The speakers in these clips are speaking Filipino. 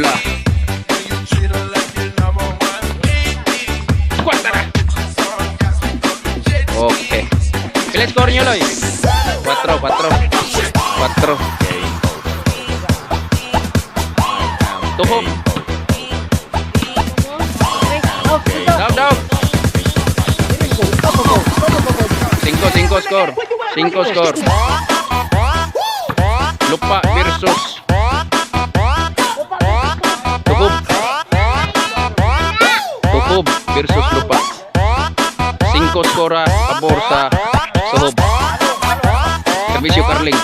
bola. Kwarta na. Okay. Pila score nyo, Loy? 4. 4. Tuhog. Daw. 5 score. 5 score. Lupa versus Tukob. Tukob versus Lupa. 5 skora pabor sa Suhob. Servisyo Carling.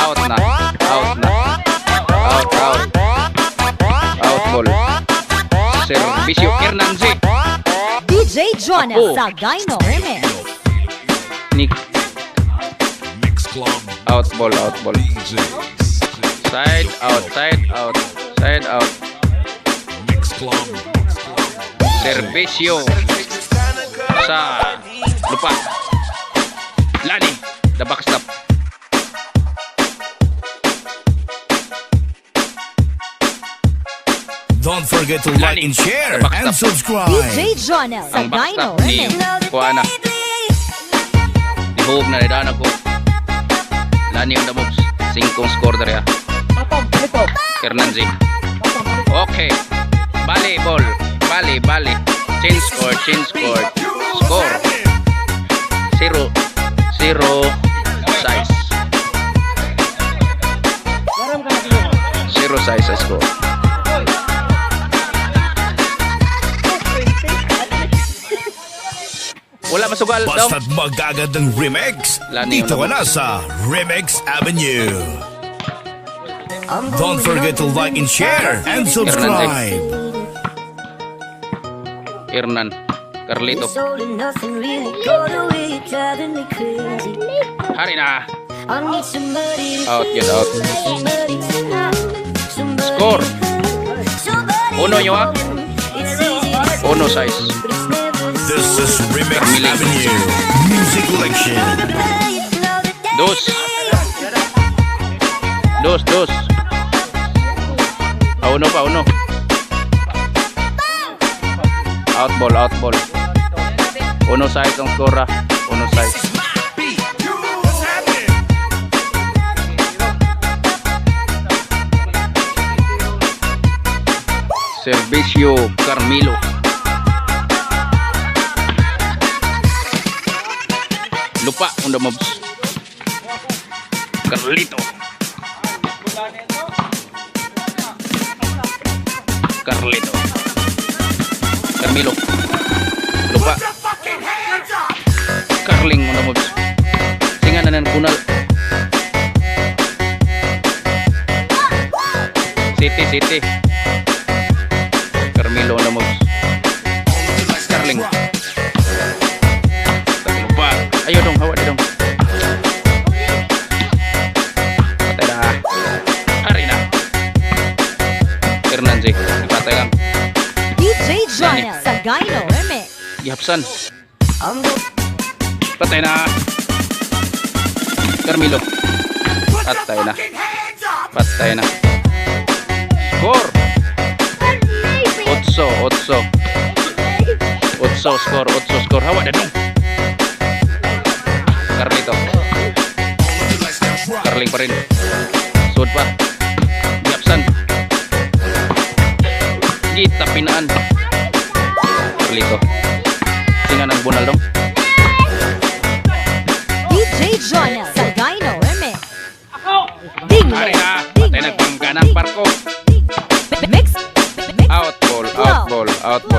Out na. Out ball. Servisyo Hernanzi. DJ Jonel sa Gyno Remix. Nick. Out ball. Side out. Servisyo sa Lupa. Lani, the backstop. Don't forget to like and share and subscribe. DJ Jonel sa Ang Gyno backstop ni Remix. Kuana. Dihog na nidaan ako. Lani ang damog. 5 score dari ya. Hernanzi. Okay. Bali ball. Bali. Change score. Score. 0 size. 0 size score. Wala masugal daw. Basta't magagandang remix, Lani dito ka yung na sa Remix Avenue. Don't forget to like and share and subscribe. Hernan. Carlito. Hari na. Out yun, out. Score. 1 nyo ah. 1 size. This is Remix Avenue Music Collection. 2. Uno pa. Out ball. 1 size ang score. 1 size. Servisyo Carmelo. Lupa on the mobs. Carlito. Carmelo. Lupa. Carling on the mobs. Singan na ng kunal. City. Carmelo on the mobs. Carling. Lupa. Ayo dong, hawa dong. Patay na. Hari na. Hernanzi. Patay lang. DJ Jonel sa Gyno Remix. Gihapsan. Patay na. Carmelo. Patay na. Score. 8 score. Hawa na dong. Carlito. Carling pa rin. Sud pa. Gihapsan. Gita pinaan. Carlito. Singan ang bunal dong. DJ Jonel sa Gyno Remix. Dingle. Hari na. Patay nagpangganang parko. Mix. Out ball.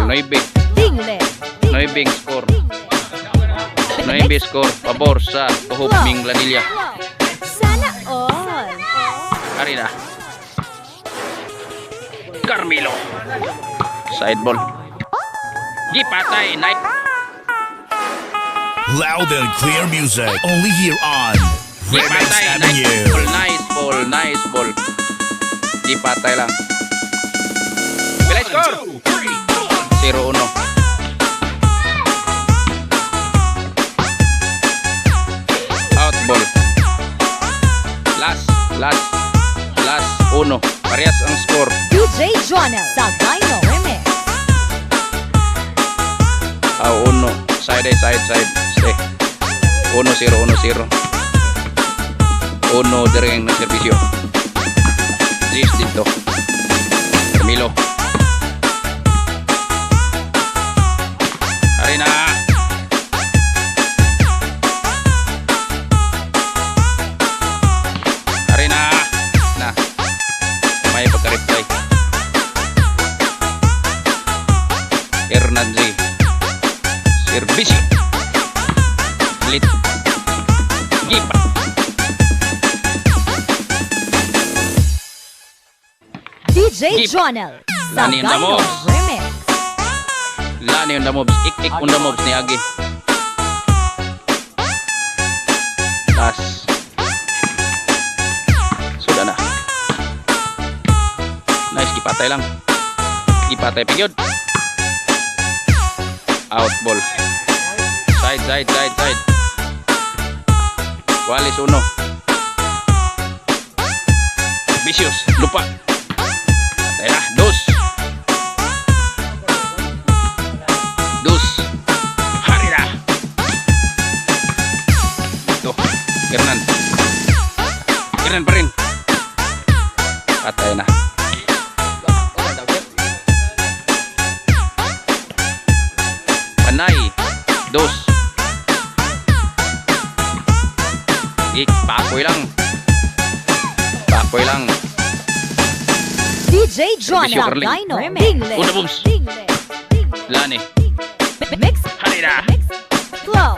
9. Dingle. 9 score. 9 score. Pabor sa Tuhog Ming Lanilla. Sana all. Hari na. Carmelo. Side ball. Gipatay. Night. Loud and clear music, only here on Remix Avenue. Nice ball. Gipatay lang. Bilay score. 0-1. Out ball. Last 1. Parehas ang score. DJ Jonel Saldaino Remix. Uno. Side. Stay. 1-0. Uno direng ng serbisyo. Gis dito. Camilo. Arena. Na. May pagka-reply. Hernanzi. Serbisyo. Lit. Gipa. DJ Keep. Jonel Lani yung Saldaino damos. Remix. Lani yung damobs. Ik on the mobs ni Agi. Tas. Sudah na. Nice. Gipatay lang. Gipatay pigyod. Out ball. Side. Walis uno. Vicious. Lupa. Patay na. Dos. Hari na. Ito. Hernan pa rin. Patay na. Panay. Dos. Pakoy lang. DJ Jonel Serbisyo, Carling. Saldaino Remix. Dingle. Una booms. Lani. Mix. Hari na. Mix. Flow.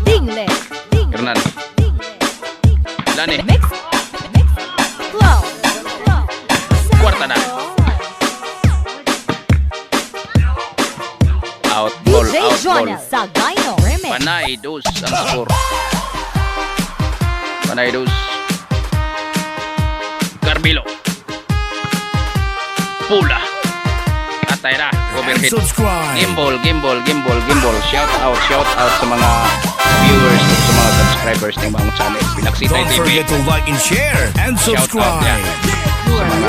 Dingle. Hernan. Lani. Mix. Flow. Kwarta na. Out ball. DJ Jonel Saldaino Remix. Panay. Dos ang score. Panay. Dos. Carmelo. Pula. Atay na. Overhead. Subscribe. Gimbal. Shout out sa mga viewers at sa mga subscribers ng mga channel. Pinaksitay Don't TV. forget to like and share and Shout out yan. subscribe. Sa mga